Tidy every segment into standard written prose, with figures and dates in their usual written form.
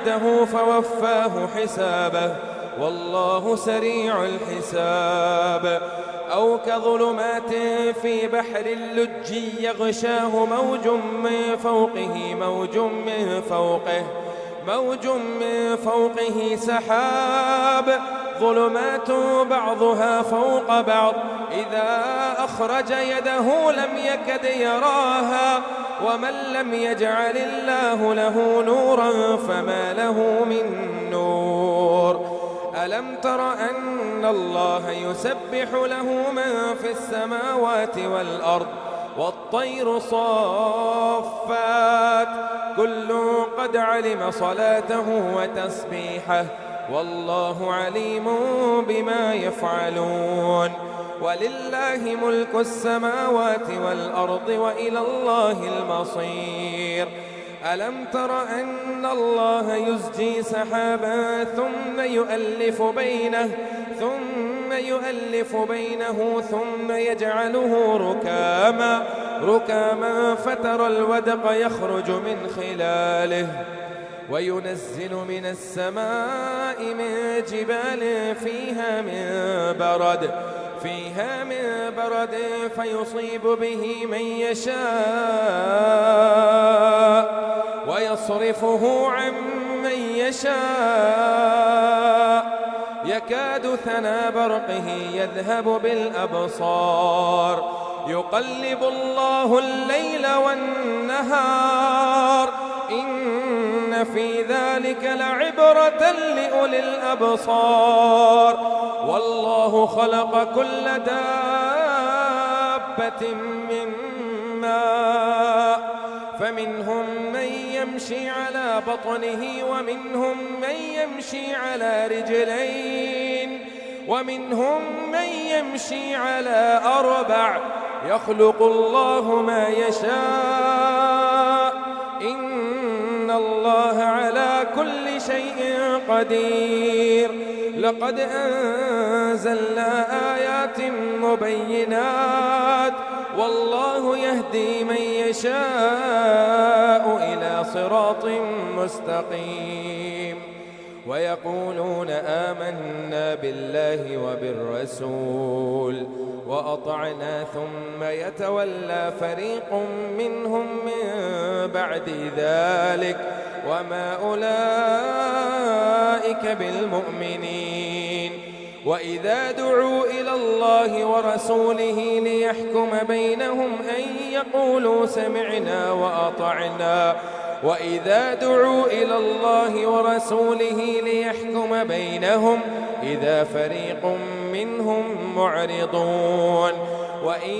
عبده فوفاه حسابه والله سريع الحساب. أو كظلمات في بحر اللج يغشاه موج من فوقه سحاب ظلمات بعضها فوق بعض إذا أخرج يده لم يكد يراها ومن لم يجعل الله له نورا فما له من نور. ألم تر أن الله يسبح له من في السماوات والأرض والطير صافات كل قد علم صلاته وتسبيحه والله عليم بما يفعلون. ولله ملك السماوات والأرض وإلى الله المصير. ألم تر أن الله يزجي سحابا ثم يؤلف بينه ثم يجعله ركاما فترى الودق يخرج من خلاله وينزل من السماء من جبال فيها من برد فيصيب به من يشاء ويصرفه عن من يشاء يكاد ثنا برقه يذهب بالأبصار يقلب الله الليل والنهار إن في ذلك لعبرة لأولي الأبصار. والله خلق كل دابة من ماء فمنهم من يمشي على بطنه ومنهم من يمشي على رجلين ومنهم من يمشي على أربع يخلق الله ما يشاء إن الله على كل شيء قدير. لقد أنزلنا آيات مبينات والله يهدي من يشاء إلى صراط مستقيم. ويقولون آمنا بالله وبالرسول وأطعنا ثم يتولى فريق منهم من بعد ذلك وما أولئك بالمؤمنين. وإذا دعوا إلى الله ورسوله ليحكم بينهم أن يقولوا سمعنا وأطعنا وإذا دعوا إلى الله ورسوله ليحكم بينهم إذا فريق منهم معرضون. وإن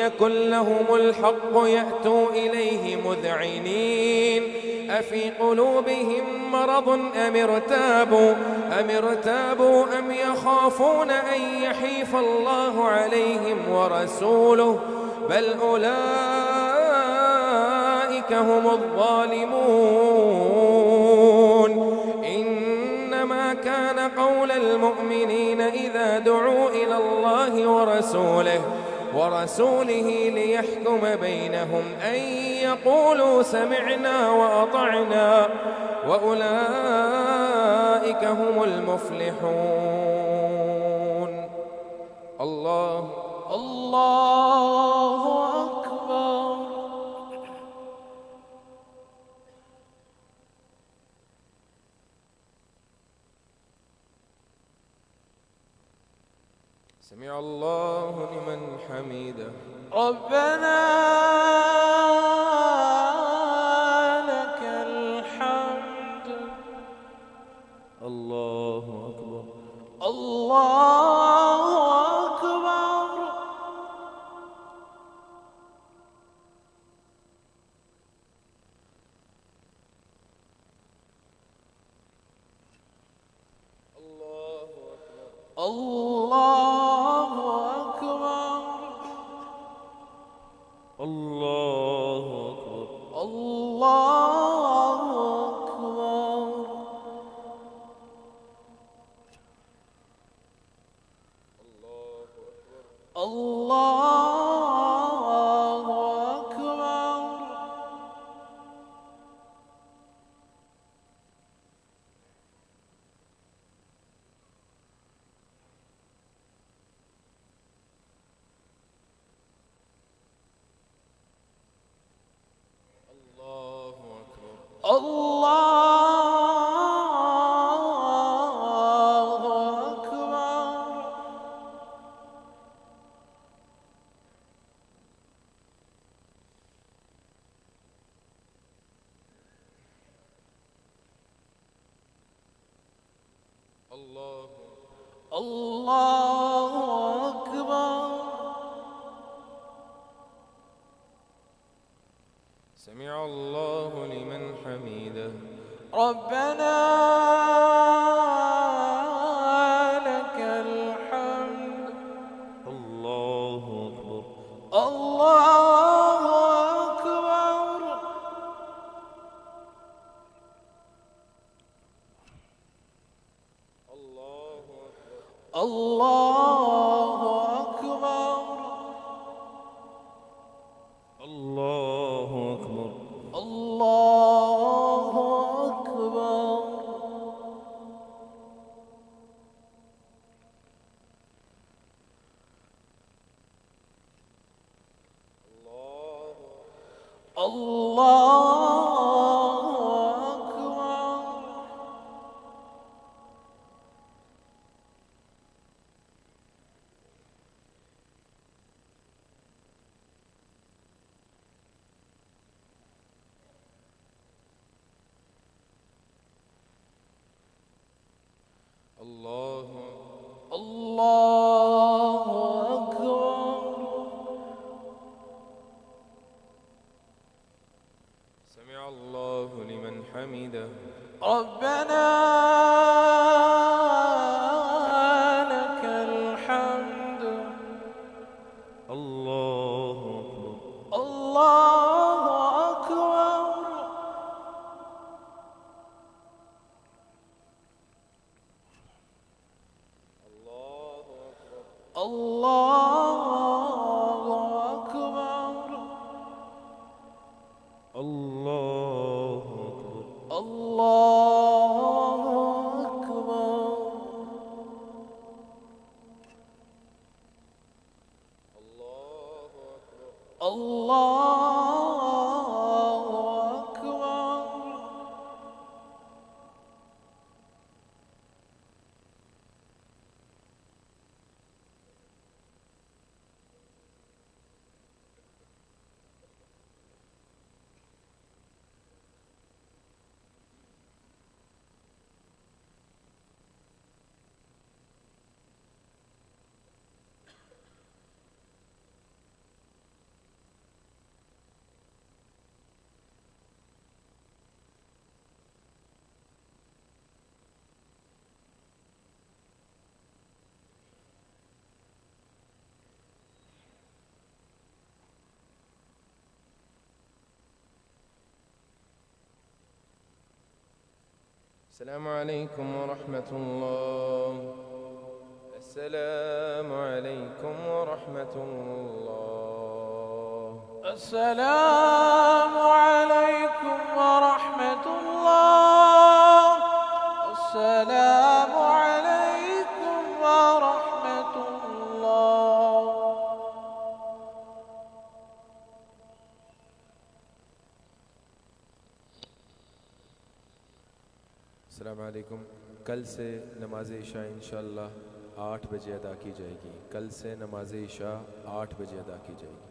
يكن لهم الحق يأتوا إليه مذعنين أفي قلوبهم مرض أم ارتابوا أم يخافون أن يحيف الله عليهم ورسوله بل أولئك هم الظالمون. إنما كان قول المؤمنين إذا دعوا إلى الله ورسوله ليحكم بينهم أن يقولوا سمعنا وأطعنا وأولئك هم المفلحون. الله أكبر. سمع الله لمن حمده ربنا لك الحمد. الله أكبر. الله أكبر. الله أكبر. الله أكبر. الله أكبر. الله أكبر. الله أكبر. الله الله أكبر. سمع الله لمن حمده. ربنا لك الحمد. الله أكبر. الله أكبر. الله أكبر. الله أكبر. الله أكبر. الله أكبر. الله أكبر. الله الله أكبر. سمع الله لمن حمده. ربنا لك الحمد. الله أكبر. الله أكبر. الله أكبر. الله أكبر. الله أكبر. الله أكبر. السلام عليكم ورحمة الله. السلام عليكم ورحمة الله. السلام عليكم ورحمة الله. السلام عليكم ورحمة الله. अस्सलाम वालेकुम। कल से नमाज इशा इंशाअल्लाह 8 बजे अदा की जाएगी। कल से नमाज इशा 8 बजे अदा की जाएगी।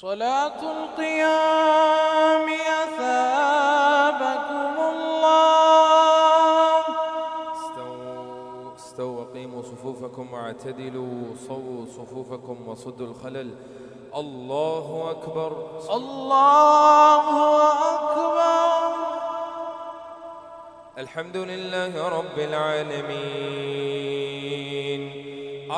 صلاة القيام أثابكم الله. استووا وقيموا صفوفكم واعتدلوا، صووا صفوفكم وصدوا الخلل. الله أكبر. الله أكبر. الحمد لله رب العالمين،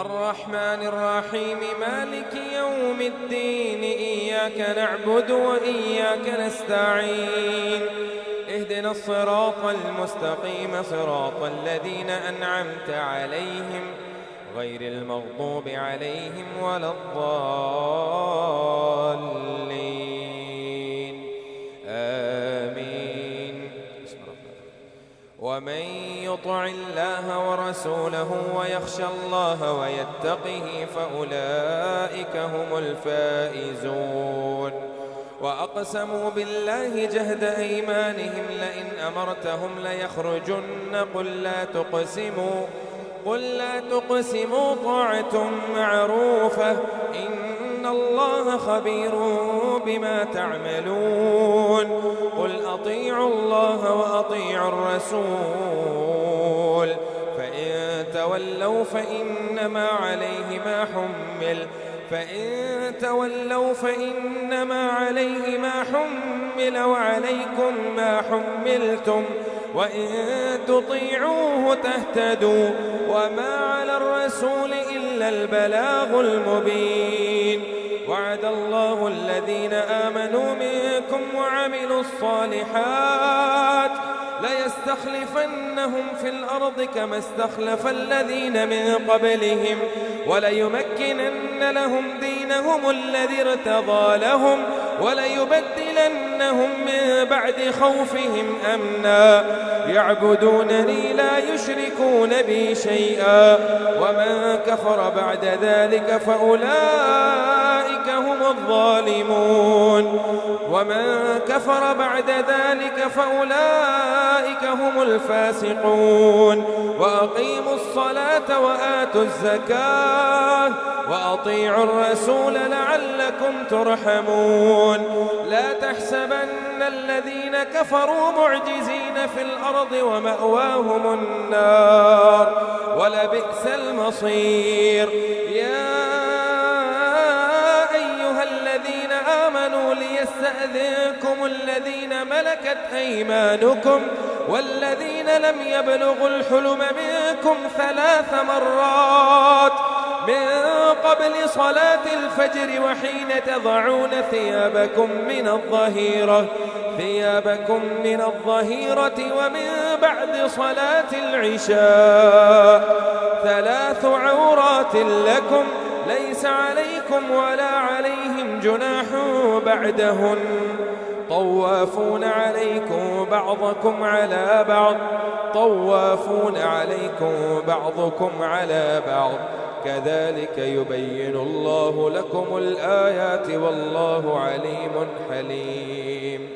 الرحمن الرحيم، مالك يوم الدين، إياك نعبد وإياك نستعين، اهدنا الصراط المستقيم، صراط الذين أنعمت عليهم غير المغضوب عليهم ولا الضالين، آمين. ومن يطع الله ورسوله ويخشى الله ويتقه فأولئك هم الفائزون. وأقسموا بالله جهد أيمانهم لئن أمرتهم ليخرجن، قل لا تقسموا، طاعة معروفة، إن الله خبير بما تعملون. قل أطيعوا الله وأطيعوا الرسول، فإن تولوا فإنما عليه ما حمل وعليكم ما حملتم، وإن تطيعوه تهتدوا، وما على الرسول إلا البلاغ المبين. وعد الله الذين آمنوا منكم وعملوا الصالحات ليستخلفنهم في الأرض كما استخلف الذين من قبلهم، وليمكنن لهم دينهم الذي ارتضى لهم، وليبدلنهم من بعد خوفهم أمنا يعبدونني لا يشركون بي شيئا، ومن كفر بعد ذلك فأولئك هم الفاسقون. وأقيموا الصلاة وآتوا الزكاة وأطيعوا الرسول لعلكم ترحمون. لا تحسبن الذين كفروا معجزين في الأرض ومأواهم النار ولبئس المصير. يا أيها الذين آمنوا ليستأذنكم الذين ملكت أيمانكم والذين لم يبلغوا الحلم منكم 3 مرات من قبل صلاة الفجر وحين تضعون ثيابكم من الظهيرة ومن بعد صلاة العشاء 3 عورات لكم ليس عليكم ولا عليهم جناح بعدهن، طوافون عليكم بعضكم على بعض كذلك يبين الله لكم الآيات والله عليم حليم.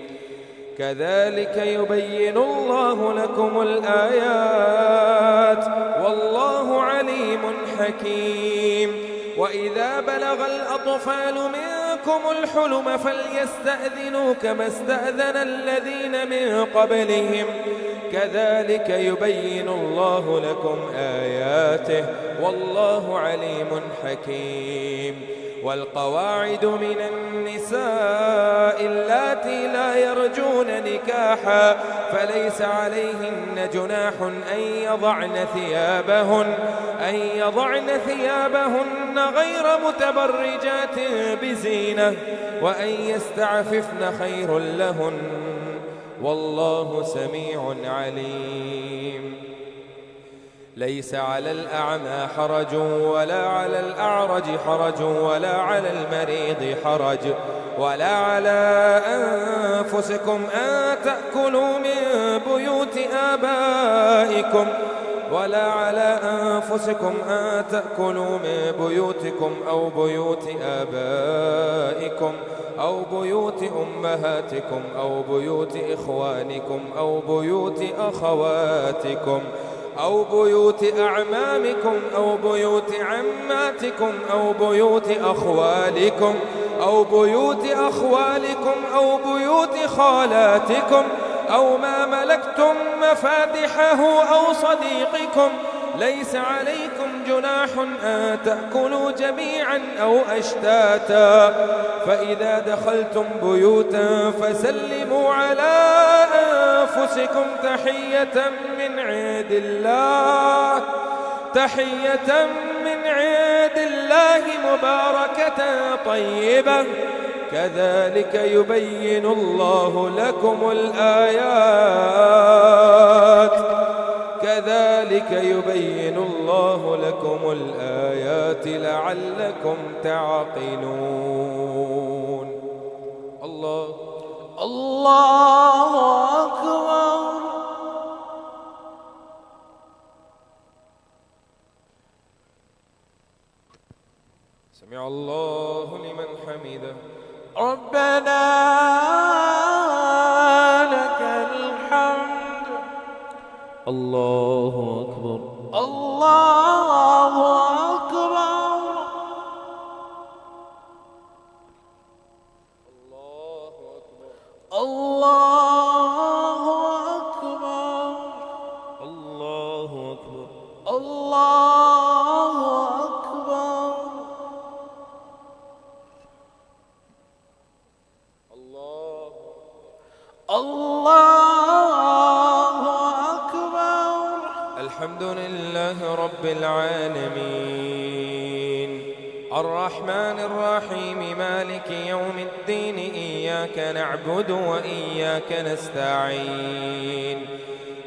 كذلك يبين الله لكم الآيات والله عليم حكيم. وإذا بلغ الأطفال منكم الحلم فليستأذنوا كما استأذن الذين من قبلهم كذلك يبين الله لكم آياته والله عليم حكيم. والقواعد من النساء اللاتي لا يرجون نكاحا فليس عليهن جناح أن يضعن ثيابهن غير متبرجات بزينة وأن يستعففن خير لهن والله سميع عليم. ليس على الأعمى حرج ولا على الأعرج حرج ولا على المريض حرج ولا على أنفسكم أن تأكلوا من بيوتكم أو بيوت آبائكم أو بيوت أمهاتكم أو بيوت إخوانكم أو بيوت أخواتكم أو بيوت أعمامكم أو بيوت عماتكم أو بيوت أخوالكم أو بيوت أخوالكم أو بيوت خالاتكم أو ما ملكتم مفاتحه أو صديقكم ليس عليكم جناح أن تأكلوا جميعا أو أشتاتا فإذا دخلتم بيوتا فسلموا على أنفسكم تحية من عند الله مباركة طيبة كذلك يبين الله لكم الآيات لعلكم تعقلون. الله أكبر. سمع الله لمن حمده. ربنا لك الحمد. الله أكبر. الله أكبر. الله أكبر. الله أكبر. الله أكبر. الله أكبر. الحمد لله رب العالمين الرحمن الرحيم مالك يوم الدين إياك نعبد وإياك نستعين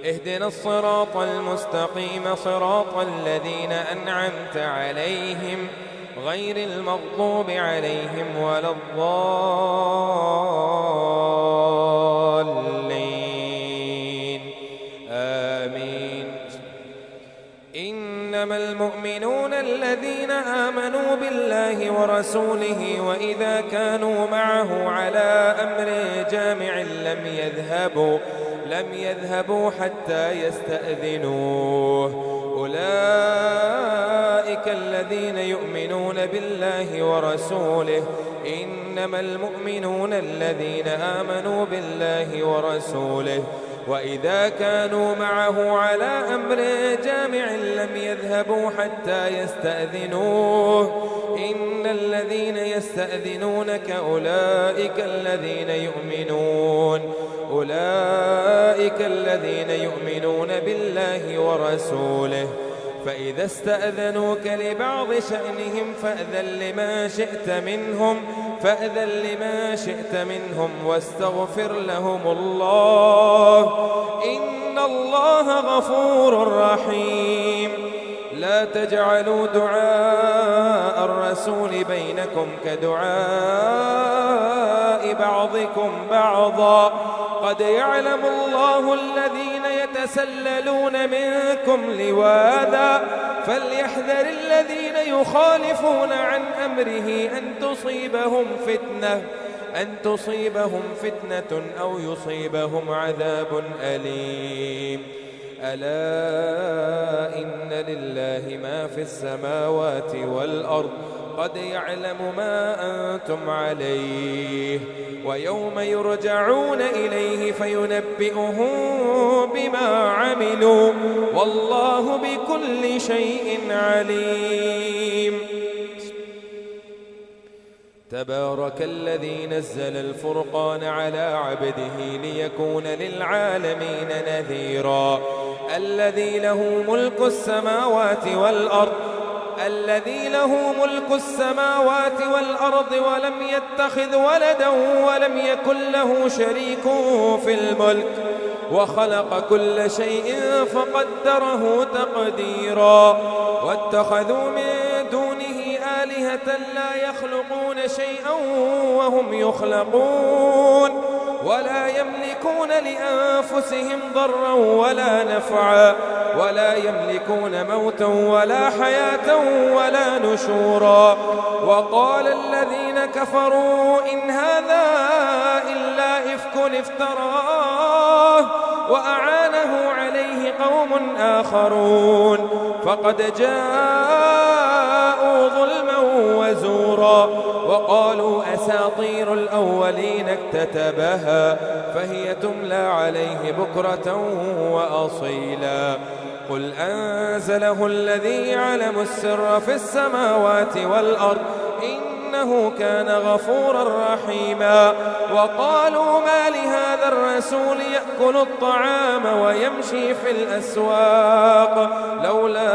اهدنا الصراط المستقيم صراط الذين أنعمت عليهم غير المغضوب عليهم ولا الضالين آمين. إنما المؤمنون الذين آمنوا بالله ورسوله وإذا كانوا معه على أمر جامع لم يذهبوا حتى يستأذنوه أولئك الذين يؤمنون بالله ورسوله. إنما المؤمنون الذين آمنوا بالله ورسوله وإذا كانوا معه على أمر جامع لم يذهبوا حتى يستأذنوه إن الذين يستأذنونك أولئك الذين يؤمنون بالله ورسوله فإذا استأذنوك لبعض شأنهم فأذن لما شئت منهم واستغفر لهم الله إن الله غفور رحيم. لا تجعلوا دعاء الرسول بينكم كدعاء بعضكم بعضا قد يعلم الله الذين يتسللون منكم لواذا فليحذر الذين يخالفون عن أمره أن تصيبهم فتنة أو يصيبهم عذاب أليم. ألا إن لله ما في السماوات والأرض قد يعلم ما أنتم عليه ويوم يرجعون إليه فينبئهم بما عملوا والله بكل شيء عليم. تبارك الذي نزل الفرقان على عبده ليكون للعالمين نذيرا الذي له ملك السماوات والأرض ولم يتخذ ولدا ولم يكن له شريك في الملك وخلق كل شيء فقدره تقديرا واتخذوا من دونه آلهة لا يخلقون شيئا وهم يخلقون ولا يملكون لأنفسهم ضرا ولا نفعا ولا يملكون موتا ولا حياة ولا نشورا. وقال الذين كفروا إن هذا إلا إفك افتراه وأعانه عليه قوم آخرون فقد جاءوا وأكبر ظلما وزورا وقالوا أساطير الأولين اكتتبها فهي تملى عليه بكرة وأصيلا قل أنزله الذي يعلم السر في السماوات والأرض إنه كان غفورا رحيما وقالوا ما لهذا الرسول يأكل الطعام ويمشي في الأسواق لولا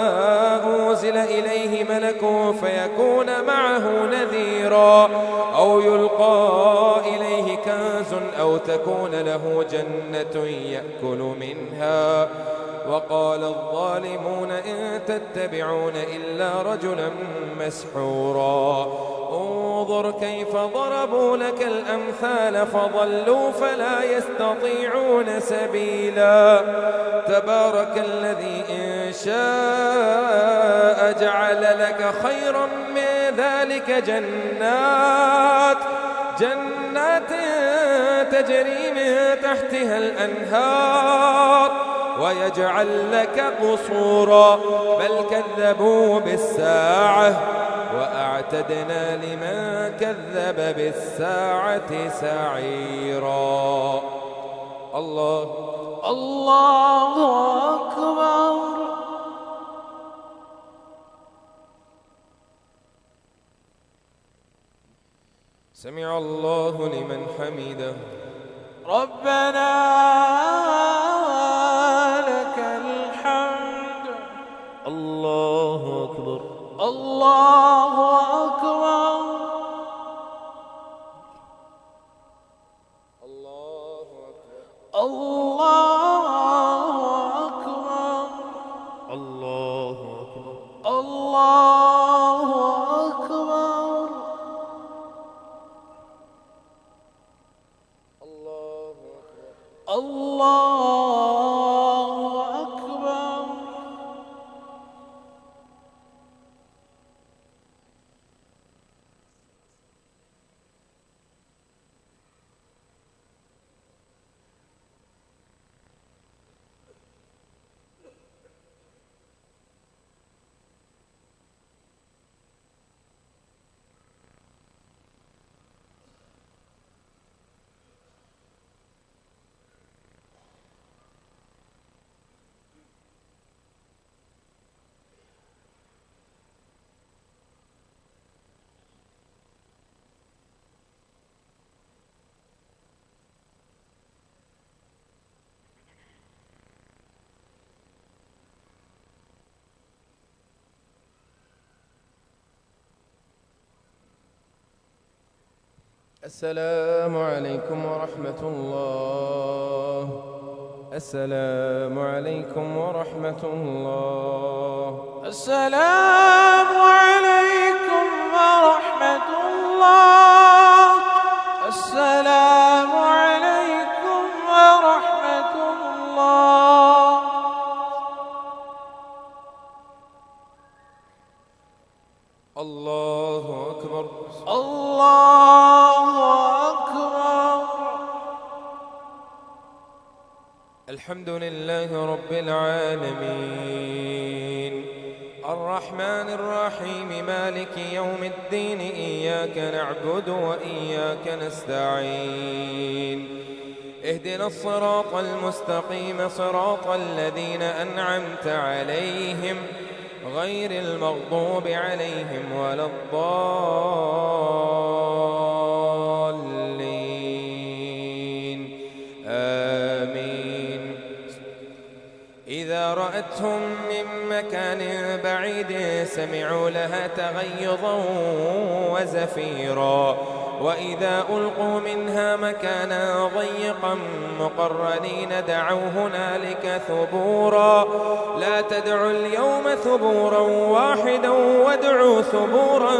أنزل إليه ملك فيكون معه نذيرا أو يلقى إليه كنز أو تكون له جنة يأكل منها وقال الظالمون إن تتبعون إلا رجلا مسحورا انظر كيف ضربوا لك الأمثال فضلوا فلا يستطيعون سبيلا تبارك الذي إن شاء جعل لك خيرا من ذلك جنات تجري من تحتها الأنهار ويجعل لك قصورا بل كذبوا بالساعة وأعتدنا لمن كذب بالساعة سعيرا الله أكبر. سمع الله لمن حمده ربنا لك الحمد. الله أكبر. الله أكبر. الله أكبر. الله أكبر. الله أكبر. الله أكبر. الله أكبر. السلام عليكم ورحمة الله. السلام عليكم ورحمة الله. السلام عليكم ورحمة الله. السلام عليكم ورحمة الله. الله أكبر. الله أكبر. الحمد لله رب العالمين الرحمن الرحيم مالك يوم الدين إياك نعبد وإياك نستعين اهدنا الصراط المستقيم صراط الذين أنعمت عليهم غير المغضوب عليهم ولا الضالين آمين. إذا رأتهم من مكان بعيد سمعوا لها تغيظا وزفيرا وإذا ألقوا منها مكانا ضيقا مقرنين دعوا هنالك ثبورا لا تدعوا اليوم ثبورا واحدا وادعوا ثبورا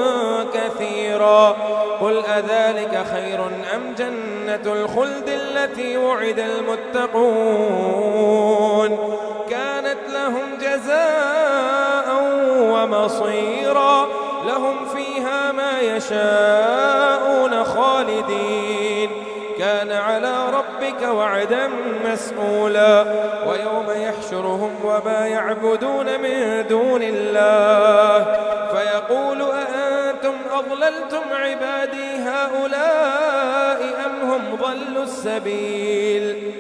كثيرا قل أذلك خير أم جنة الخلد التي وعد المتقون كانت لهم جزاء ومصيرا لهم فيها ما يشاءون خالدين كان على ربك وعدا مسئولا ويوم يحشرهم وما يعبدون من دون الله فيقول أأنتم أضللتم عبادي هؤلاء أم هم ضلوا السبيل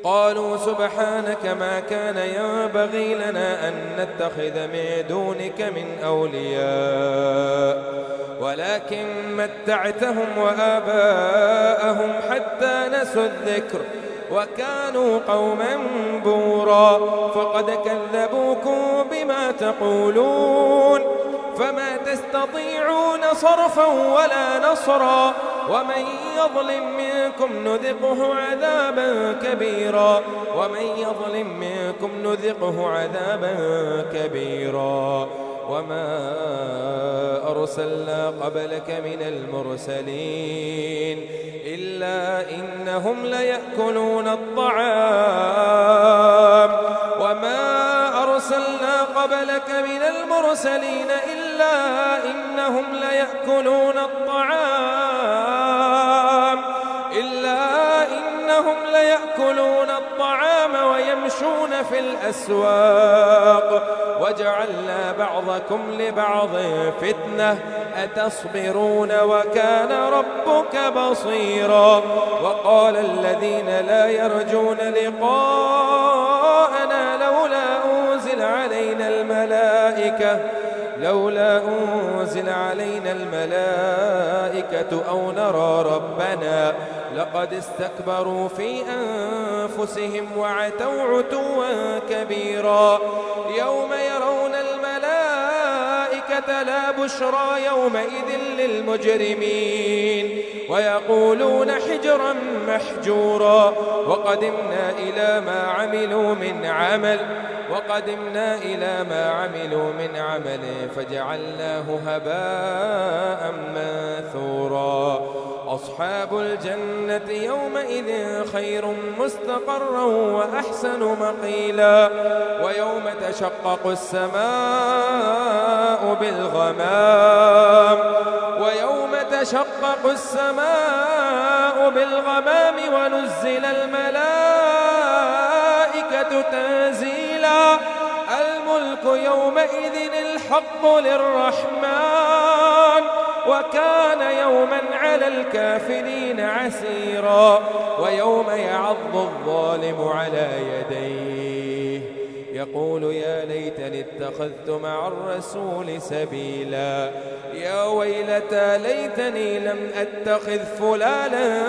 قالوا سبحانك ما كان ينبغي لنا أن نتخذ من دونك من أولياء ولكن متعتهم وآباءهم حتى نسوا الذكر وكانوا قوما بورا فقد كذبوكم بما تقولون فما تستطيعون صرفا ولا نصرا ومن يظلم منكم نذقه عذابا كبيرا وما أرسلنا قبلك من المرسلين إلا إنهم ليأكلون الطعام ويمشون في الأسواق وجعلنا بعضكم لبعض فتنة أتصبرون وكان ربك بصيرا وقال الذين لا يرجون لقاءنا لولا أنزل علينا الملائكة أو نرى ربنا لقد استكبروا في أنفسهم وعتوا عتوا كبيرا يوم يرون الملائكة لا بشرى يومئذ للمجرمين ويقولون حجرا محجورا وقدمنا إلى ما عملوا من عمل فجعلناه هباء منثورا أصحاب الجنة يومئذ خير مستقرا وأحسن مقيلا ويوم تشقق السماء بالغمام ونزل الملائكة تنزيلا الملك يومئذ الحق للرحمن وكان يوما على الكافرين عسيرا ويوم يعض الظالم على يديه يقول يا ليتني اتخذت مع الرسول سبيلا يا ويلتى ليتني لم أتخذ فلانا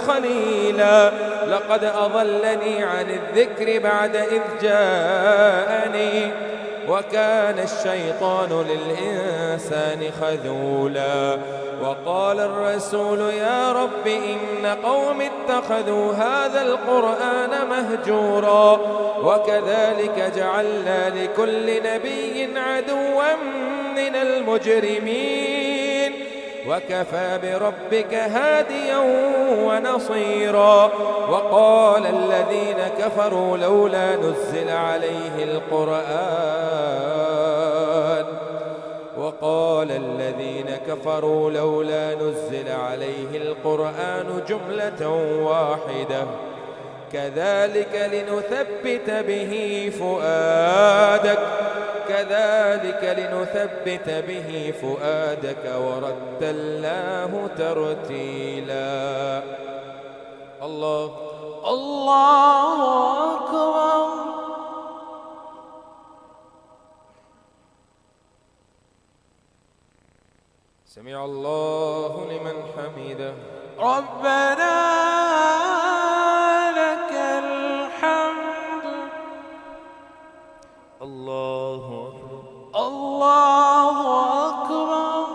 خليلا لقد أضلني عن الذكر بعد إذ جاءني وكان الشيطان للإنسان خذولا وقال الرسول يا رب إن قوم اتخذوا هذا القرآن مهجورا وكذلك جعلنا لكل نبي عدوا من المجرمين وكفى بربك هاديا ونصيرا وقال الذين كفروا لولا نزل عليه القرآن جملة واحدة كذلك لنثبت به فؤادك ورتلناه ترتيلا الله أكبر سمع الله لمن حمده ربنا لك الحمد الله أكبر الله أكبر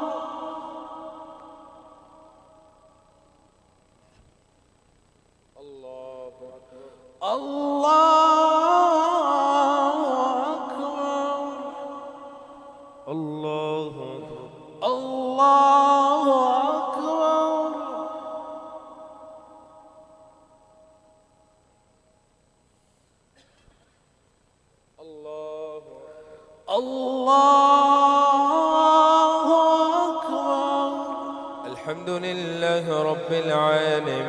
الحمد الحمد لله رب العالمين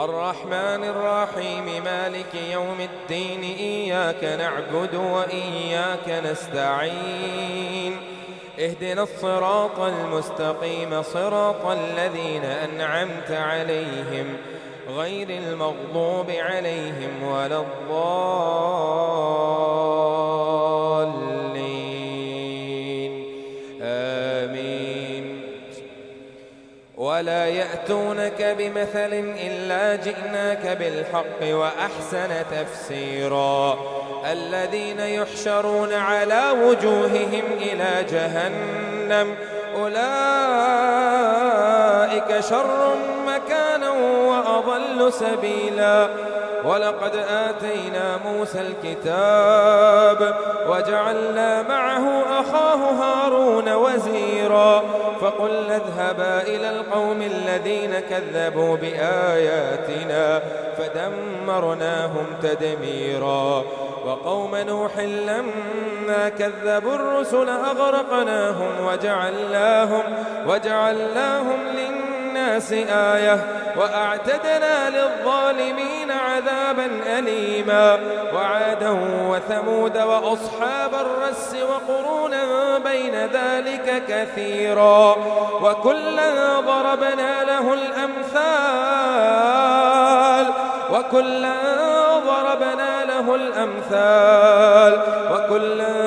الرحمن الرحيم مالك يوم الدين إياك نعبد وإياك نستعين اهدنا الصراط المستقيم صراط الذين أنعمت عليهم غير المغضوب عليهم ولا الضالين آمين. ولا يأتونك بمثل إلا جئناك بالحق وأحسن تفسيرا الذين يحشرون على وجوههم إلى جهنم أولئك شر مكانا وأضل سبيلا ولقد آتينا موسى الكتاب وجعلنا معه أخاه هارون وزيرا فقلنا اذهبا إلى القوم الذين كذبوا بآياتنا فدمرناهم تدميرا وقوم نوح لما كذبوا الرسل أغرقناهم وجعلناهم للناس آية وأعتدنا للظالمين عذابا أليما وعادا وثمود وأصحاب الرس وقرونا بين ذلك كثيرا وكلا ضربنا له الأمثال وكلا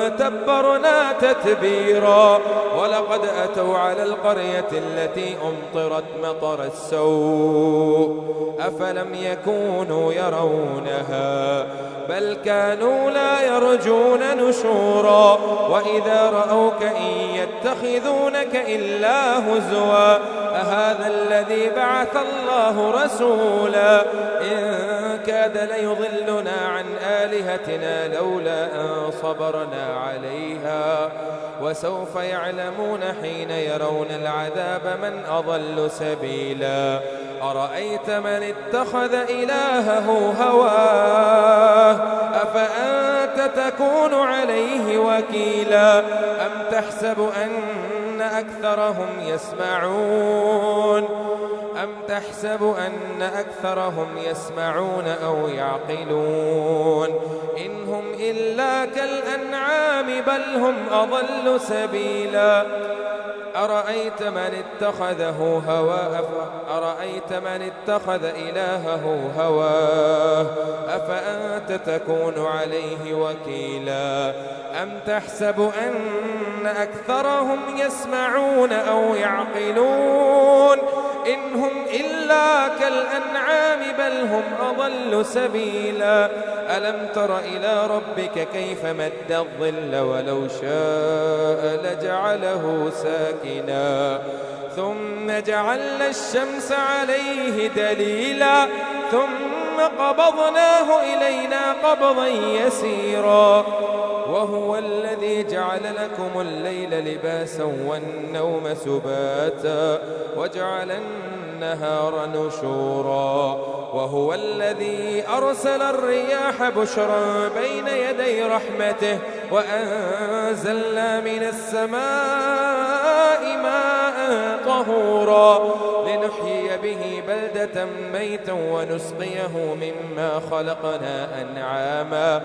تبرنا تتبيرا ولقد أتوا على القرية التي أمطرت مطر السوء أفلم يكونوا يرونها بل كانوا لا يرجون نشورا وإذا رأوك إن يتخذونك إلا هزوا أهذا الذي بعث الله رسولا إن كاد ليضلنا عن آلهتنا لولا أن صبرنا عليها وسوف يعلمون حين يرون العذاب من أضل سبيلا أرأيت من اتخذ إلهه هواه أفأنت تكون عليه وكيلا أم تحسب أن أكثرهم يسمعون أو يعقلون إن هم إلا كالأنعام بل هم أضل سبيلا أرأيت من اتخذ إلهه هواه أفأنت تكون عليه وكيلا أم تحسب أن أكثرهم يسمعون أو يعقلون إن هم إلا كالأنعام بل هم أضل سبيلا ألم تر إلى ربك كيف مد الظل ولو شاء لجعله ساكنا ثم جعلنا الشمس عليه دليلا ثم قبضناه إلينا قبضا يسيرا وهو الذي جعل لكم الليل لباسا والنوم سباتا وجعل النهار نشورا وهو الذي أرسل الرياح بشرا بين يدي رحمته وأنزلنا من السماء ماء طهورا لنحيي به بلدة ميتا ونسقيه مما خلقنا أنعاما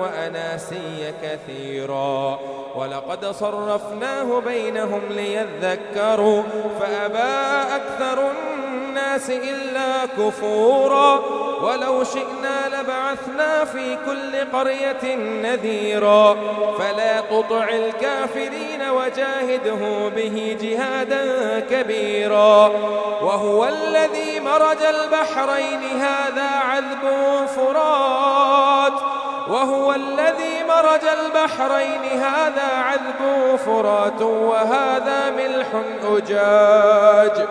وأناسيا كثيرا ولقد صرفناه بينهم ليذكروا فأبى أكثر الناس إلا كفورا ولو شئنا لبعثنا في كل قرية نذيرا فلا تطع الكافرين وجاهده به جهادا كبيرا وهو الذي مرج البحرين هذا عذب فرات وهذا ملح أجاج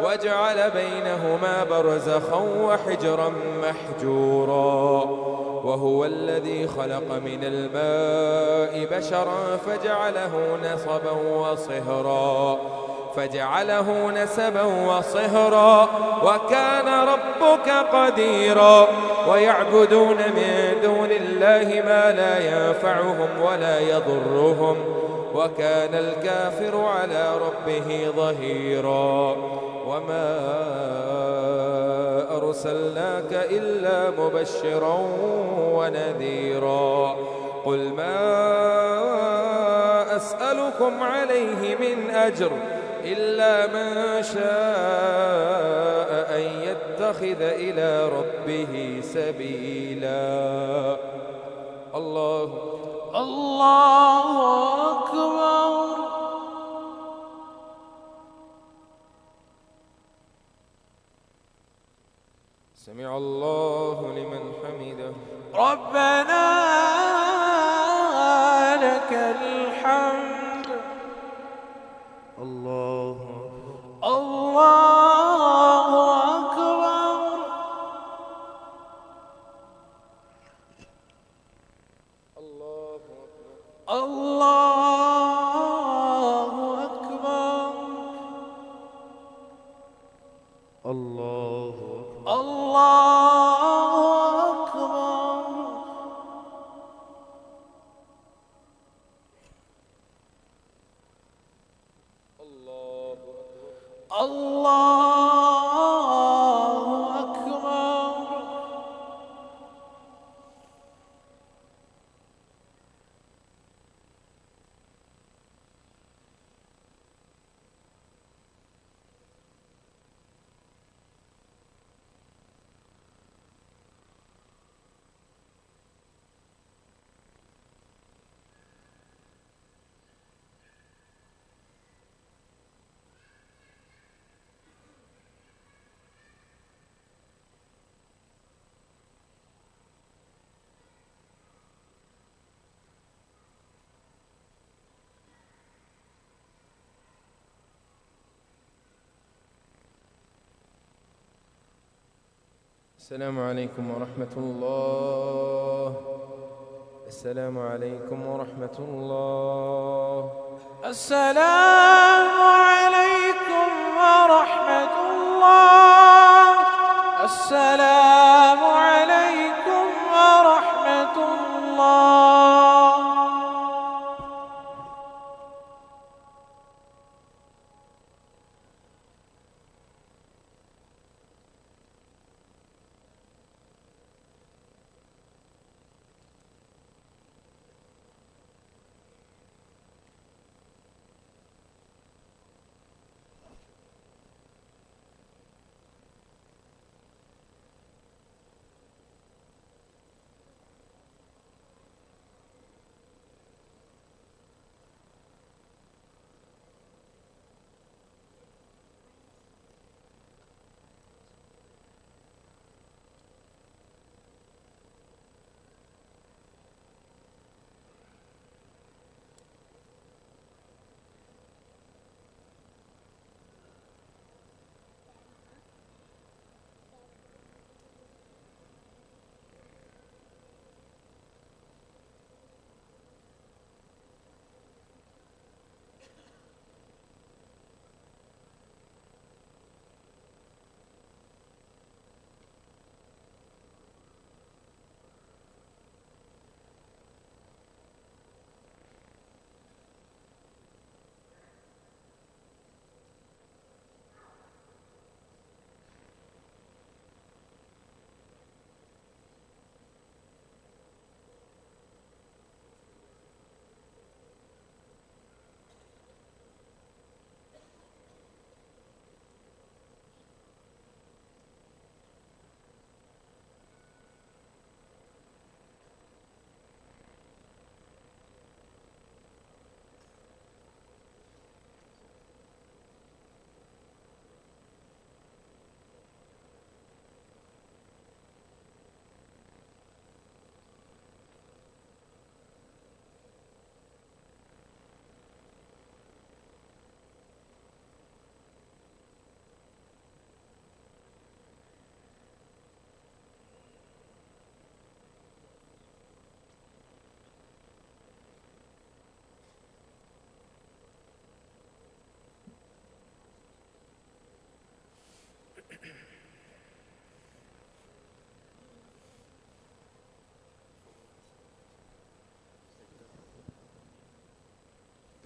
وجعل بينهما برزخا وحجرا محجورا وهو الذي خلق من الماء بشرا فجعله نسبا وصهرا وكان ربك قديرا ويعبدون من دون الله ما لا ينفعهم ولا يضرهم وكان الكافر على ربه ظهيرا وما أرسلناك إلا مبشرا ونذيرا قل ما أسألكم عليه من أجر إلا من شاء أن يتخذ إلى ربه سبيلا. الله أكبر. سمع الله لمن حمده. ربنا لك الحمد. الله أكبر. الله السلام عليكم ورحمة الله. السلام عليكم ورحمة الله. السلام عليكم ورحمة الله. السلام عليكم ورحمة الله.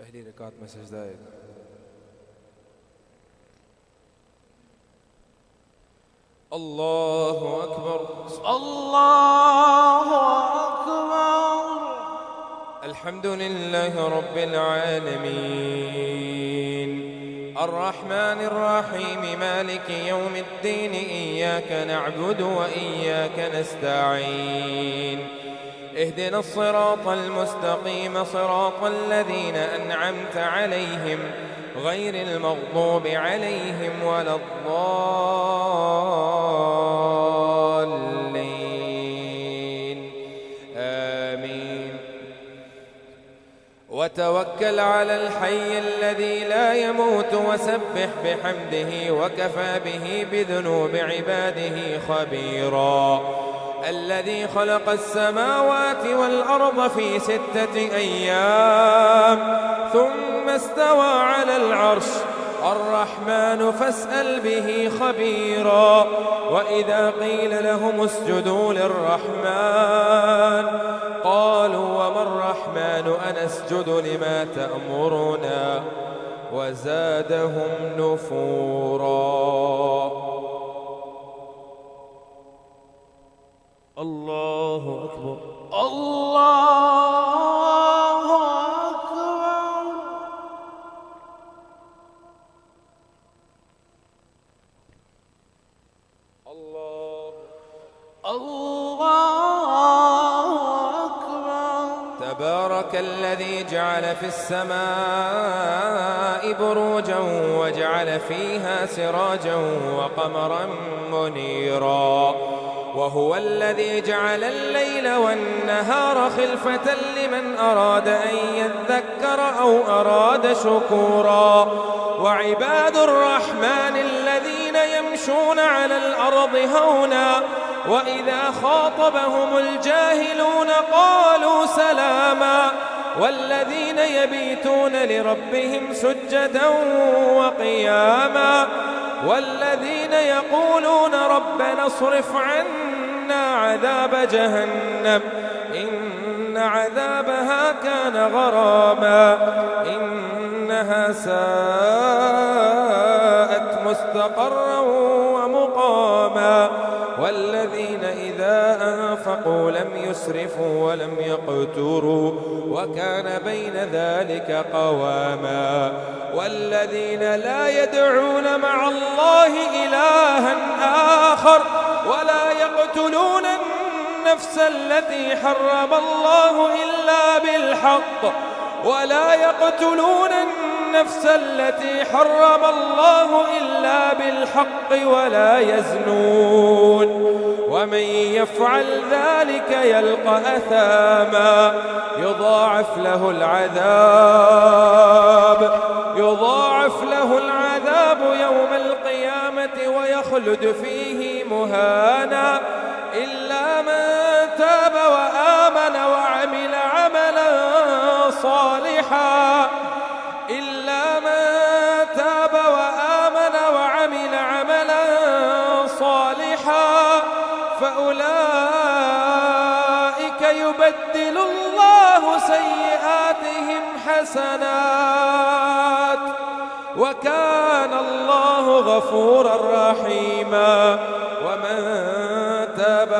पहली रकात में सजदा है। अल्लाहु अकबर, अल्लाहु अकबर। अल्हम्दुलिल्लाहि रब्बिल आलमीन, अर्रहमानिर रहीम, मालिकि यौमिद्दीन, इय्याक नअबुदु व इय्याक नस्तईन, اهدنا الصراط المستقيم صراط الذين أنعمت عليهم غير المغضوب عليهم ولا الضالين، آمين. وتوكل على الحي الذي لا يموت وسبح بحمده وكفى به بذنوب عباده خبيرا. الذي خلق السماوات والأرض في 6 أيام ثم استوى على العرش، الرحمن فاسأل به خبيرا. وإذا قيل لهم اسجدوا للرحمن قالوا وما الرحمن أنسجد لما تأمرنا وزادهم نفورا. الله أكبر، الله أكبر. الله أكبر. تبارك الذي جعل في السماء بروجا وجعل فيها سراجا وقمرا منيرا. وهو الذي جعل الليل والنهار خلفة لمن أراد أن يذكر أو أراد شكورا. وعباد الرحمن الذين يمشون على الأرض هونا وإذا خاطبهم الجاهلون قالوا سلاما. والذين يبيتون لربهم سجدا وقياما. والذين يقولون ربنا اصرف عنا عذاب جهنم إن عذابها كان غراما إنها ساءت مستقرا ومقاما. والذين إذا أنفقوا لم يسرفوا ولم يقتروا وكان بين ذلك قواما. والذين لا يدعون مع الله إلها آخر ولا يقتلون النفس التي حرم الله إلا بالحق ولا يقتلون النفس التي حرم الله إلا بالحق ولا يزنون. ومن يفعل ذلك يلقى أثاما يضاعف له العذاب يوم القيامة ويخلد فيه مهانا إلا من تاب وآمن وعمل عملا صالحا فأولئك يبدل الله سيئاتهم حسنات وكان الله غفورا رحيما. ومن تاب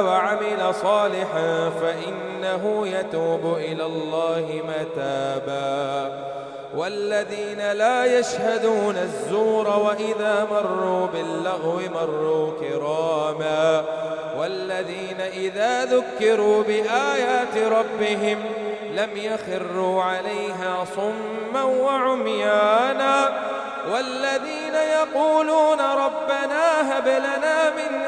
وعمل صالحا فإنه يتوب إلى الله متابا. والذين لا يشهدون الزور وإذا مروا باللغو مروا كراما. والذين إذا ذكروا بآيات ربهم لم يخروا عليها صما وعميانا. والذين يقولون ربنا هب لنا من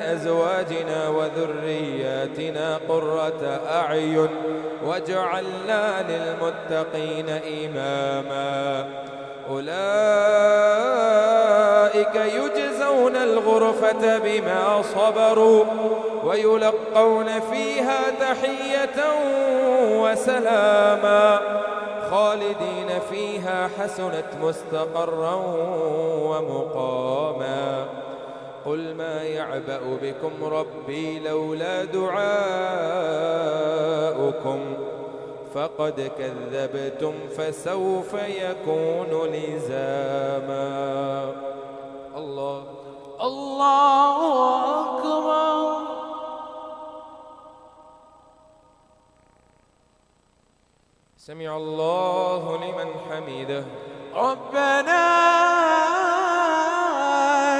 أزواجنا وذرياتنا قرة أعين واجعلنا للمتقين إماما. أولئك يجزون الغرفة بما صبروا ويلقون فيها تحية وسلاما خالدين فيها حسنت مستقرا ومقاما. قل ما يعبأ بكم ربي لولا دعاؤكم فقد كذبتم فسوف يكون لزاما. الله أكبر. سمع الله لمن حمده. ربنا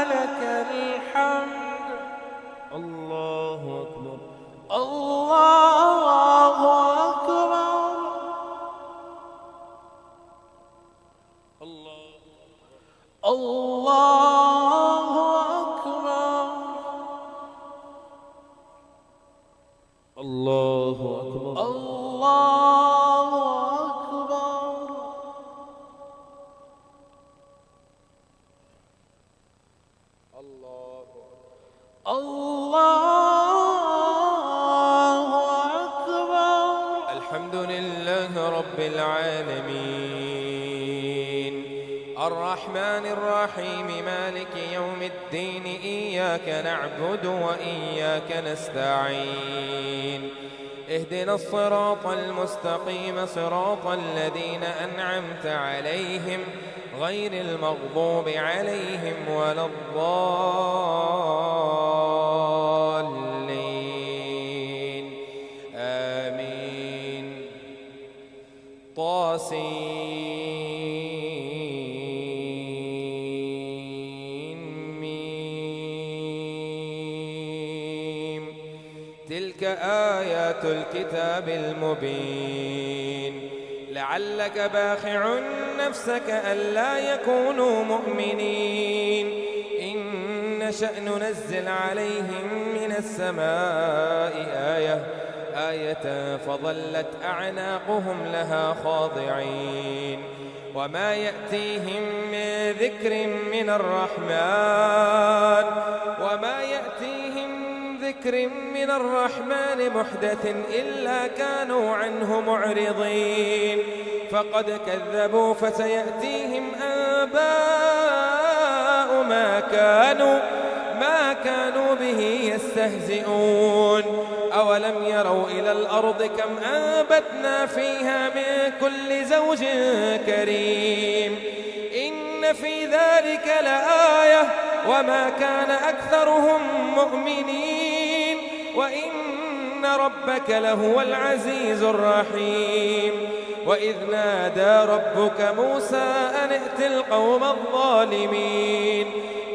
لك الحمد. الله أكبر. الله أكبر. الله أكبر. الله أكبر. الحمد لله رب العالمين الرحمن الرحيم مالك يوم الدين إياك نعبد وإياك نستعين اهدنا الصراط المستقيم صراط الذين أنعمت عليهم غير المغضوب عليهم ولا الضالين آمين. طاسين. تلك آيات الكتاب المبين لعلك باخع نفسك ألا يكونوا مؤمنين إن نشأ ننزل عليهم من السماء آية فظلت أعناقهم لها خاضعين وما يأتيهم من ذكر من الرحمن محدث إلا كانوا عنه معرضين فقد كذبوا فسيأتيهم أنباء ما كانوا به يستهزئون. أولم يروا إلى الأرض كم أنبتنا فيها من كل زوج كريم إن في ذلك لآية وما كان أكثرهم مؤمنين وإن ربك لهو العزيز الرحيم. وإذ نادى ربك موسى أن ائت القوم الظالمين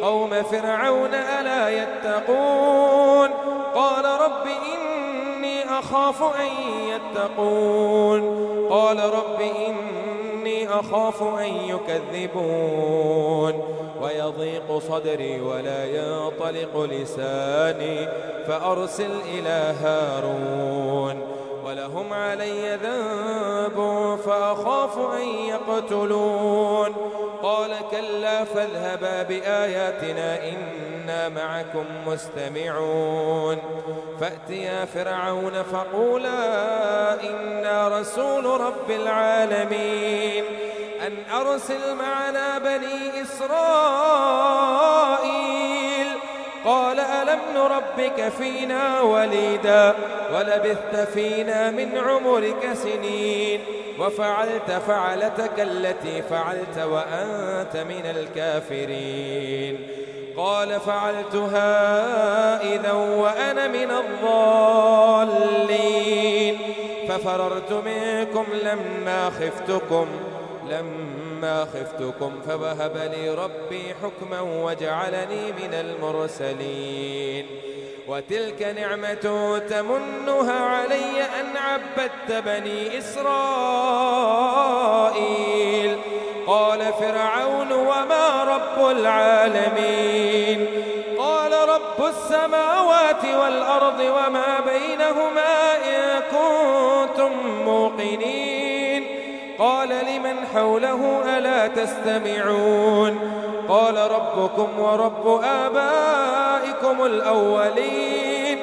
قوم فرعون ألا يتقون قال رب إني أخاف أن يتقون قال رب إني أخاف أن يكذبون ويضيق صدري ولا ينطلق لساني فأرسل إلى هارون ولهم علي ذنب فأخاف أن يقتلون قال كلا فاذهبا بآياتنا إنا معكم مستمعون فأتيا فرعون فقولا إنا رسول رب العالمين أن أرسل معنا بني إسرائيل قال ألم نربك فينا وليدا ولبثت فينا من عمرك سنين وفعلت فعلتك التي فعلت وأنت من الكافرين قال فعلتها إذا وأنا من الضالين ففررت منكم لما خفتكم فوهب لي ربي حكما وجعلني من المرسلين وتلك نعمة تمنها علي أن عبدت بني إسرائيل قال فرعون وما رب العالمين قال رب السماوات والأرض وما بينهما إن كنتم موقنين قال لمن حوله ألا تستمعون قال ربكم ورب آبائكم الأولين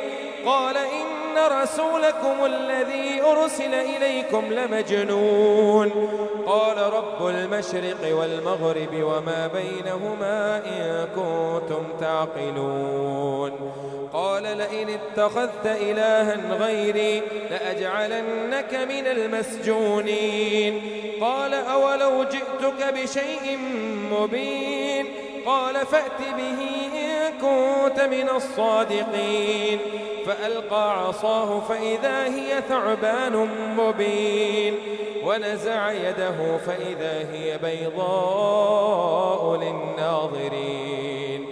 قال إن رسولكم الذي الذي أرسل إليكم لمجنون قال رب المشرق والمغرب وما بينهما إن كنتم تعقلون قال لئن اتخذت إلها غيري لأجعلنك من المسجونين قال أولو جئتك بشيء مبين قال فأت به إن كنت من الصادقين فألقى عصاه فإذا هي ثعبان مبين ونزع يده فإذا هي بيضاء للناظرين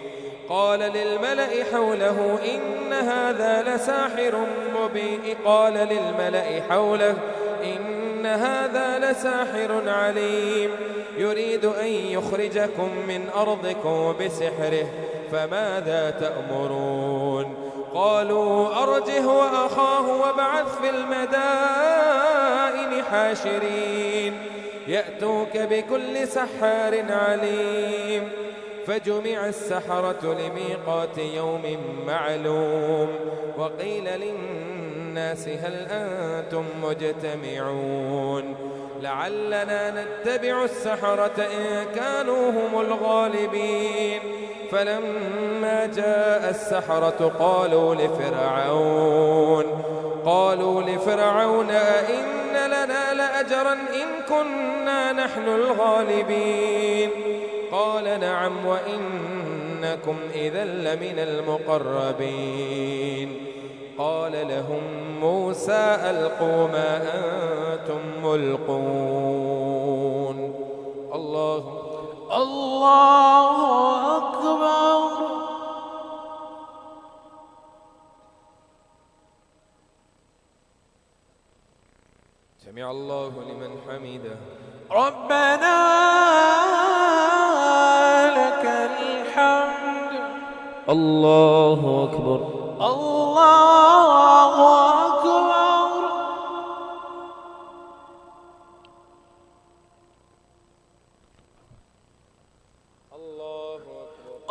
قال للملأ حوله إن هذا لساحر مبين قال للملأ حوله إن هذا لساحر عليم يريد أن يخرجكم من أرضكم بسحره فماذا تأمرون قالوا أرجه وأخاه وابعث في المدائن حاشرين يأتوك بكل سحار عليم فجمع السحرة لميقات يوم معلوم وقيل للناس هل أنتم مجتمعون لعلنا نتبع السحرة إن كانوا هم الغالبين فلما جاء السحرة قالوا لفرعون أئن لنا لأجرا إن كنا نحن الغالبين قال نعم وإنكم إذا لمن المقربين قال لهم موسى ألقوا ما أنتم ملقون الله أكبر. سمع الله لمن حمده ربنا لك الحمد. الله أكبر. الله أكبر. الله أكبر.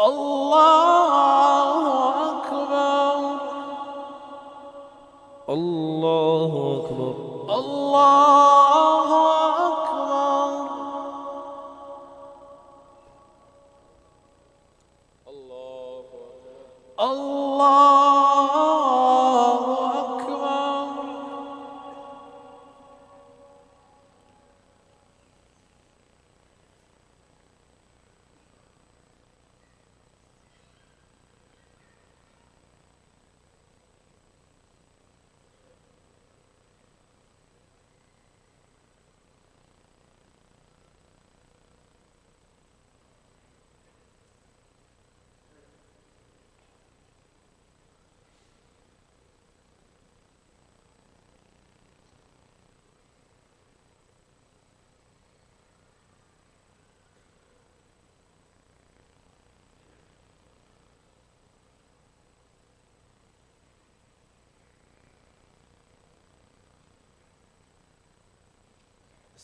الله أكبر. الله أكبر. الله أكبر. الله أكبر.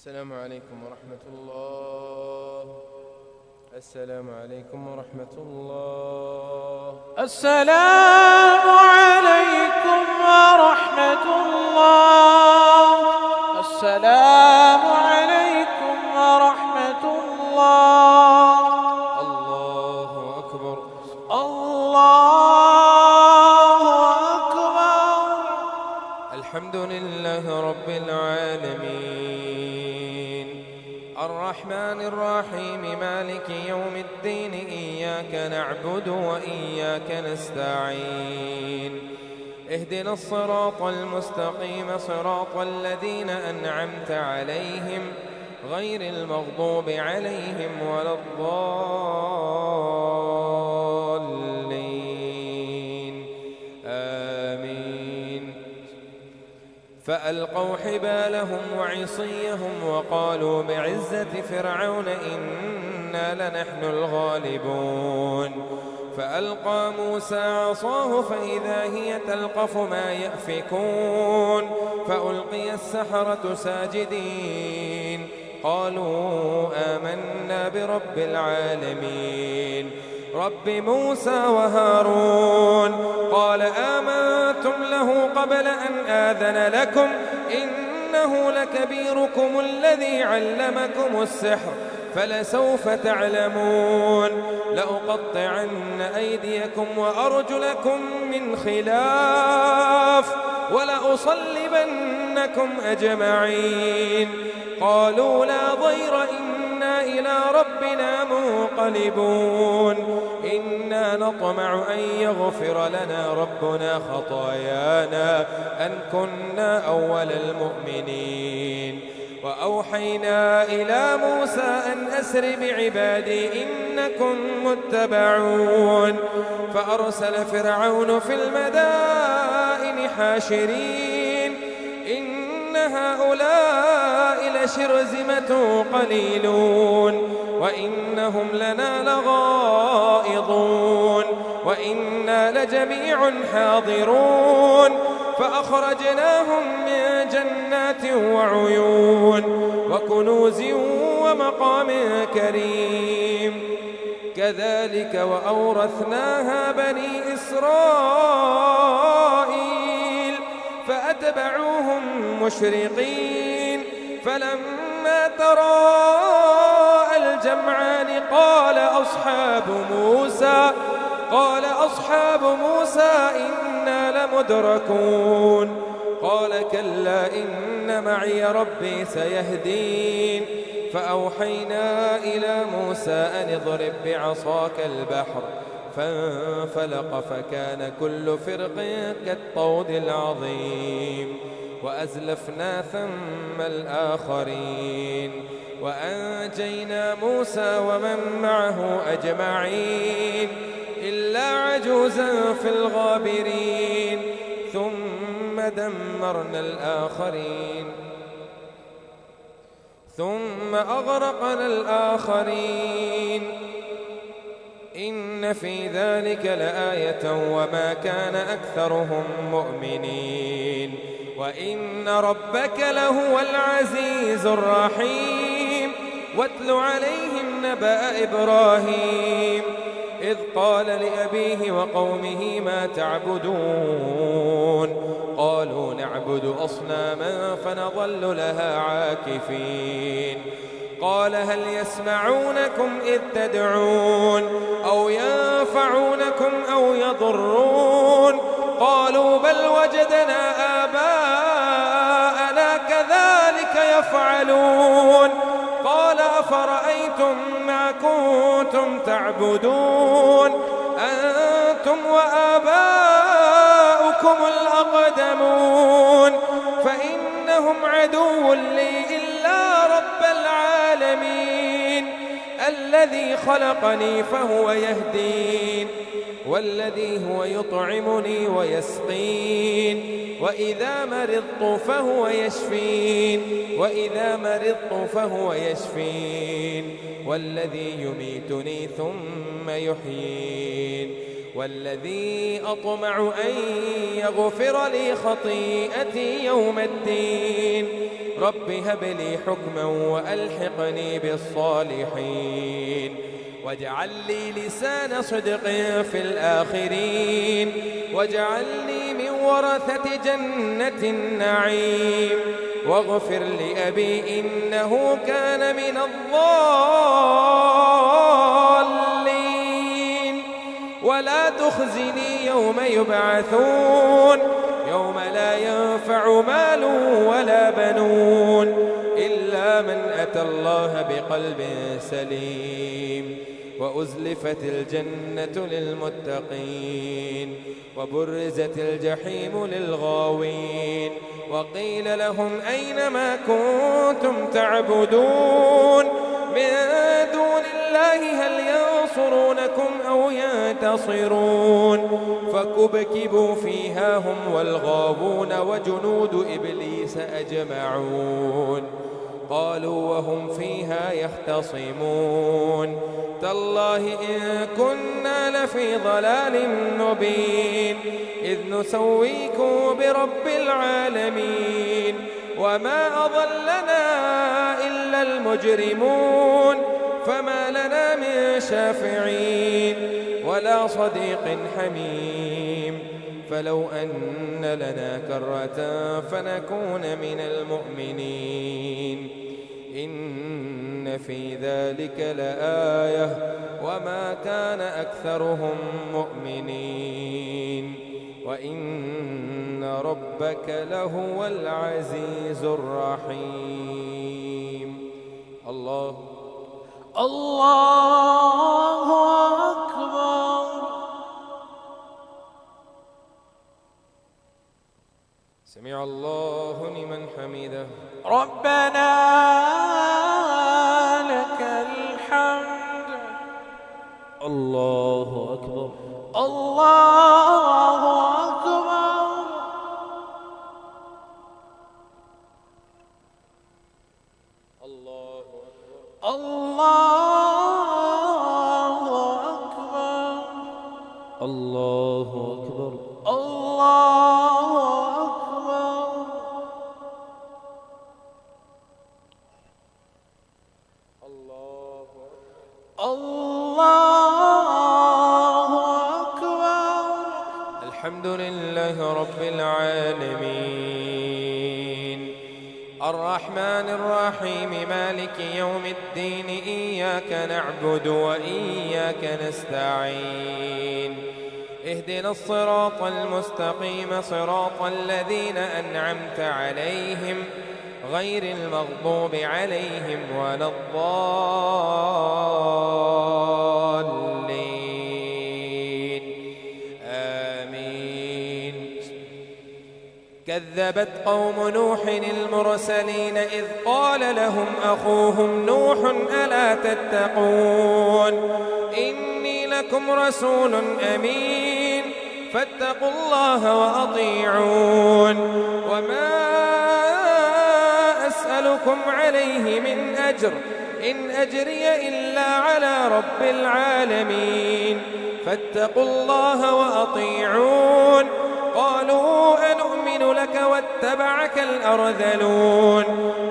السلام عليكم ورحمة الله. السلام عليكم ورحمة الله. السلام عليكم ورحمة الله. السلام عليكم ورحمة الله. الله أكبر. الله أكبر. الحمد لله رب العالمين الرحمن الرحيم مالك يوم الدين إياك نعبد وإياك نستعين اهدنا الصراط المستقيم صراط الذين أنعمت عليهم غير المغضوب عليهم ولا الضالين آمين فألقوا حبالهم وعصيهم وقالوا بعزة فرعون إنا لنحن الغالبون فألقى موسى عصاه فإذا هي تلقف ما يأفكون فألقي السحرة ساجدين قالوا آمنا برب العالمين رب موسى وهارون قال آمنتم له قبل أن آذن لكم إنه لكبيركم الذي علمكم السحر فلسوف تعلمون لأقطعن أيديكم وأرجلكم من خلاف ولأصلبنكم أجمعين قالوا لا ضير إنا إلى ربنا منقلبون إنا نطمع أن يغفر لنا ربنا خطايانا أن كنا أول المؤمنين وأوحينا إلى موسى أن أسر بعبادي إنكم متبعون فأرسل فرعون في المدائن حاشرين إن هؤلاء لشرذمة قليلون وإنهم لنا لغائظون وإنا لجميع حاضرون فأخرجناهم من جنات وعيون وكنوز ومقام كريم كذلك وأورثناها بني إسرائيل فأتبعوهم مشرقين فلما تراءى الجمعان قال أصحاب موسى إنا لمدركون قال كلا إن معي ربي سيهدين فأوحينا إلى موسى أن اضرب بعصاك البحر فانفلق فكان كل فرق كالطود العظيم وأزلفنا ثم الآخرين وأنجينا موسى ومن معه أجمعين إلا عجوزا في الغابرين ثم دمرنا الآخرين ثم أغرقنا الآخرين إن في ذلك لآية وما كان أكثرهم مؤمنين وإن ربك لهو العزيز الرحيم واتل عليهم نبأ إبراهيم إذ قال لأبيه وقومه ما تعبدون قالوا نعبد أصناما فنظل لها عاكفين قال هل يسمعونكم إذ تدعون أو ينفعونكم أو يضرون قالوا بل وجدنا آباءنا كذلك يفعلون قال أفرأيتم ما كنتم تعبدون أنتم وآباؤكم الأقدمون فإنهم عدو لي إلا رب العالمين الذي خلقني فهو يهدين والذي هو يطعمني ويسقين وإذا مرضت فهو يشفين والذي يميتني ثم يحيين والذي أطمع أن يغفر لي خطيئتي يوم الدين رب هب لي حكما وألحقني بالصالحين واجعل لي لسان صدق في الآخرين واجعلني من ورثة جنة النعيم واغفر لأبي إنه كان من الضالين ولا تخزني يوم يبعثون يوم لا ينفع مال ولا بنون إلا من أتى الله بقلب سليم وأزلفت الجنة للمتقين وبرزت الجحيم للغاوين وقيل لهم أين ما كنتم تعبدون من دون الله هل ينصرونكم أو ينتصرون فكبكبوا فيها هم والغاوون وجنود إبليس أجمعون قالوا وهم فيها يختصمون تالله إن كنا لفي ضلال مبين إذ نسويكم برب العالمين وما أضلنا إلا المجرمون فما لنا من شافعين ولا صديق حميم فلو أن لنا كرة فنكون من المؤمنين إن في ذلك لآية وما كان أكثرهم مؤمنين وإن ربك لهو العزيز الرحيم. الله أكبر. سمع الله لمن حمده. ربنا لك الحمد. الله أكبر. الله أكبر. الله أكبر. الله أكبر. الله أكبر. الله أكبر. الله أكبر. الحمد لله رب العالمين الرحمن الرحيم مالك يوم الدين إياك نعبد وإياك نستعين اهدنا الصراط المستقيم صراط الذين أنعمت عليهم غير المغضوب عليهم ولا الضالين آمين. كذبت قوم نوح المرسلين إذ قال لهم أخوهم نوح ألا تتقون إني لكم رسول أمين فاتقوا الله وأطيعون وما أسألكم عليه من أجر إن أجري إلا على رب العالمين فاتقوا الله وأطيعون. قالوا أنؤمن لك واتبعك الأرذلون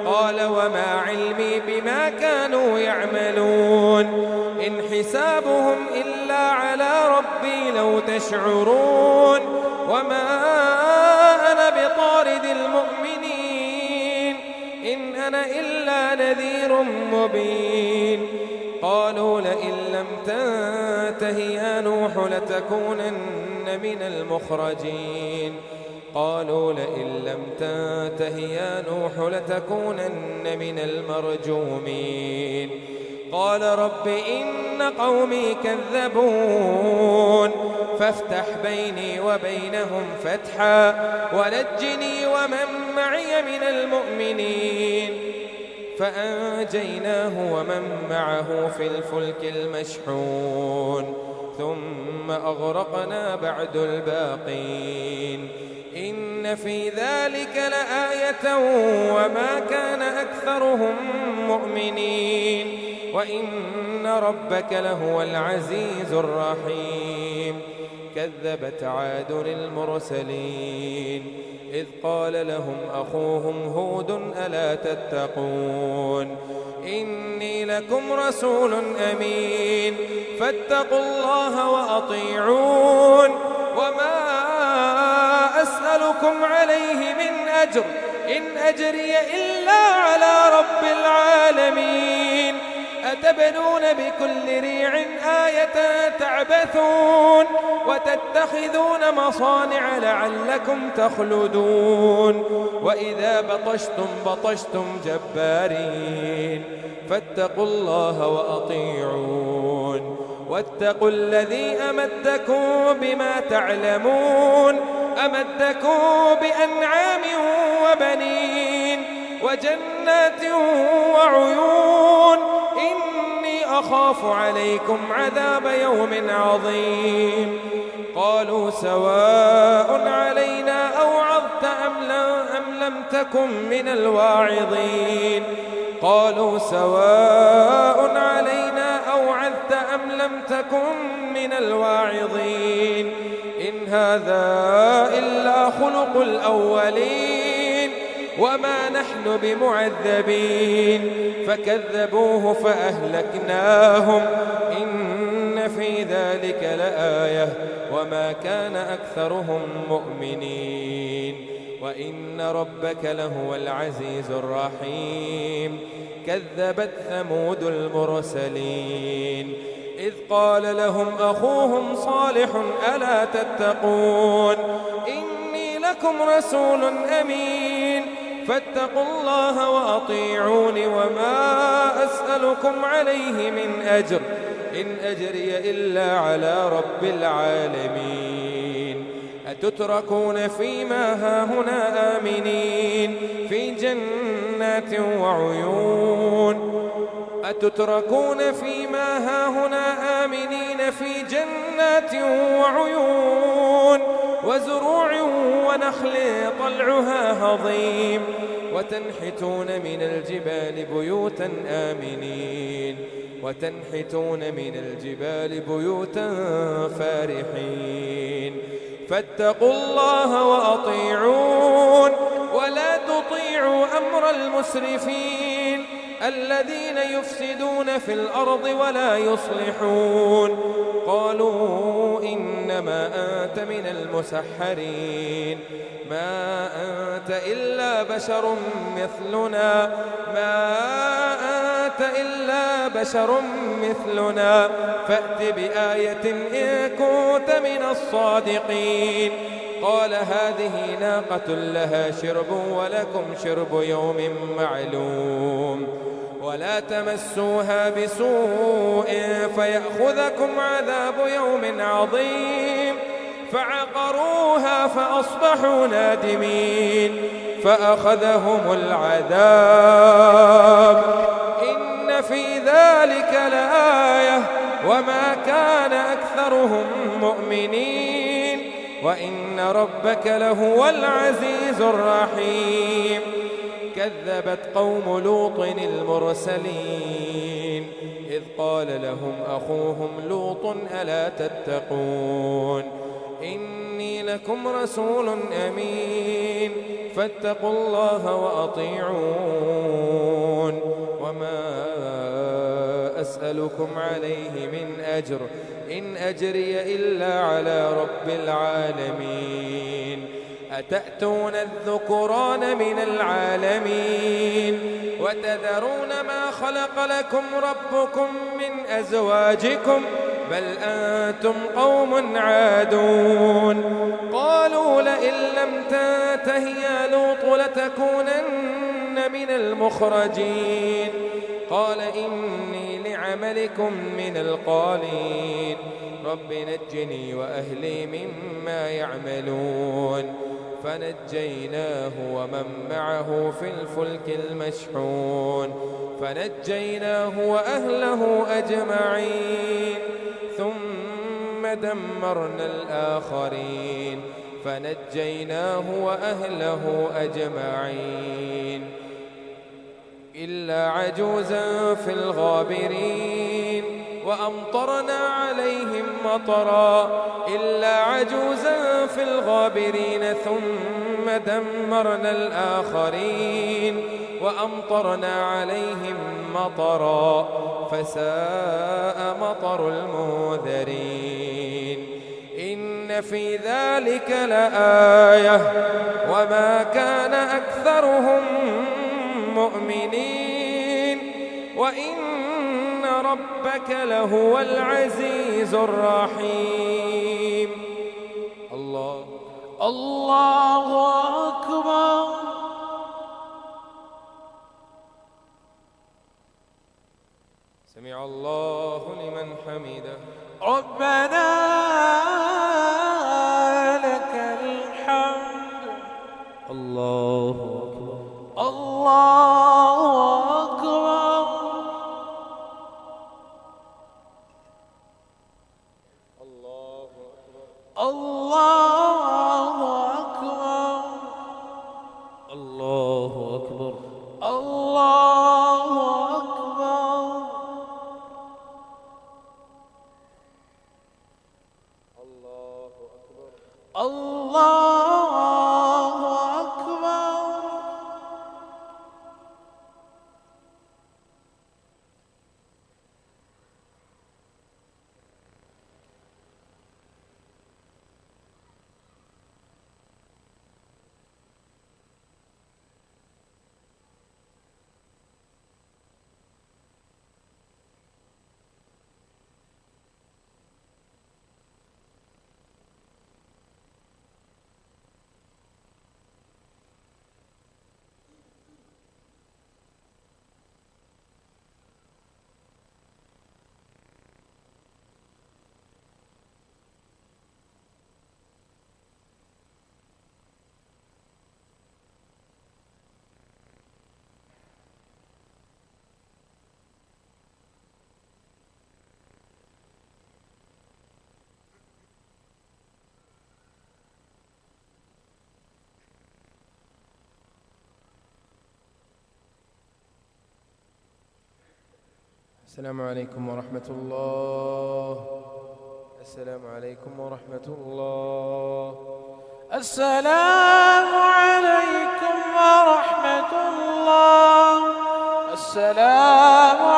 قال وما علمي بما كانوا يعملون إن حسابهم إلا على ربي لو تشعرون وما أنا بطارد المؤمنين إن أنا إلا نذير مبين. قالوا لئن لم تنته يا نوح لتكونن من المخرجين قالوا لئن لم تنته يا نوح لتكونن من المرجومين. قال رب إن قومي كذبون فافتح بيني وبينهم فتحا ونجني ومن معي من المؤمنين. فأنجيناه ومن معه في الفلك المشحون ثم أغرقنا بعد الباقين إن في ذلك لآية وما كان أكثرهم مؤمنين وإن ربك لهو العزيز الرحيم. كذبت عاد المرسلين إذ قال لهم أخوهم هود ألا تتقون إني لكم رسول أمين فاتقوا الله وأطيعون وما أسألكم عليه من أجر إن أجري إلا على رب العالمين. أتبنون بكل ريع آية تعبثون وتتخذون مصانع لعلكم تخلدون وإذا بطشتم بطشتم جبارين فاتقوا الله وأطيعون واتقوا الذي أمدكم بما تعلمون أمدكم بأنعام وبنين وجنات وعيون إني أخاف عليكم عذاب يوم عظيم. قالوا سواء علينا أوعظت أم لم تكن من الواعظين قالوا سواء علينا أوعظت أم لم تكن من الواعظين إن هذا إلا خلق الأولين وما نحن بمعذبين. فكذبوه فأهلكناهم إن في ذلك لآية وما كان أكثرهم مؤمنين وإن ربك لهو العزيز الرحيم. كذبت ثمود المرسلين إذ قال لهم أخوهم صالح ألا تتقون إني لكم رسول أمين فاتقوا الله وأطيعون وما أسألكم عليه من أجر إن أجري إلا على رب العالمين. أتتركون فيما هاهنا آمنين في جنات وعيون أتتركون فيما هاهنا آمنين في جنات وعيون وزروع ونخل طلعها هضيم وتنحتون من الجبال بيوتا آمنين وتنحتون من الجبال بيوتا فارحين. فاتقوا الله وأطيعون ولا تطيعوا أمر المسرفين الذين يفسدون في الأرض ولا يصلحون. قالوا إنما أنت من المسحرين ما أنت إلا بشر مثلنا فأت بآية إن كنت من الصادقين. قال هذه ناقة لها شرب ولكم شرب يوم معلوم ولا تمسوها بسوء فيأخذكم عذاب يوم عظيم. فعقروها فأصبحوا نادمين فأخذهم العذاب إن في ذلك لآية وما كان أكثرهم مؤمنين وإن ربك لهو العزيز الرحيم. كذبت قوم لوط المرسلين إذ قال لهم أخوهم لوط ألا تتقون إني لكم رسول أمين فاتقوا الله وأطيعون وما أسألكم عليه من أجر إن أجري إلا على رب العالمين. أتأتون الذكران من العالمين وتذرون ما خلق لكم ربكم من أزواجكم بل أنتم قوم عادون. قالوا لئن لم تنته يا لوط لتكونن من المخرجين. قال إني لعملكم من القالين رب نجني وأهلي مما يعملون. فنجيناه ومن معه في الفلك المشحون فنجيناه وأهله أجمعين ثم دمرنا الآخرين فنجيناه وأهله أجمعين إلا عجوزا في الغابرين وأمطرنا عليهم مطرا إلا عجوزا في الغابرين ثم دمرنا الآخرين وأمطرنا عليهم مطرا فساء مطر المنذرين. إن في ذلك لآية وما كان أكثرهم مؤمنين وإن ربك لهو العزيز الرحيم. الله أكبر. سمع الله لمن حمده. ربنا لك الحمد. الله أكبر. الله أكبر. الله أكبر. الله أكبر. الله أكبر. السلام عليكم ورحمة الله. السلام عليكم ورحمة الله. السلام عليكم ورحمة الله. السلام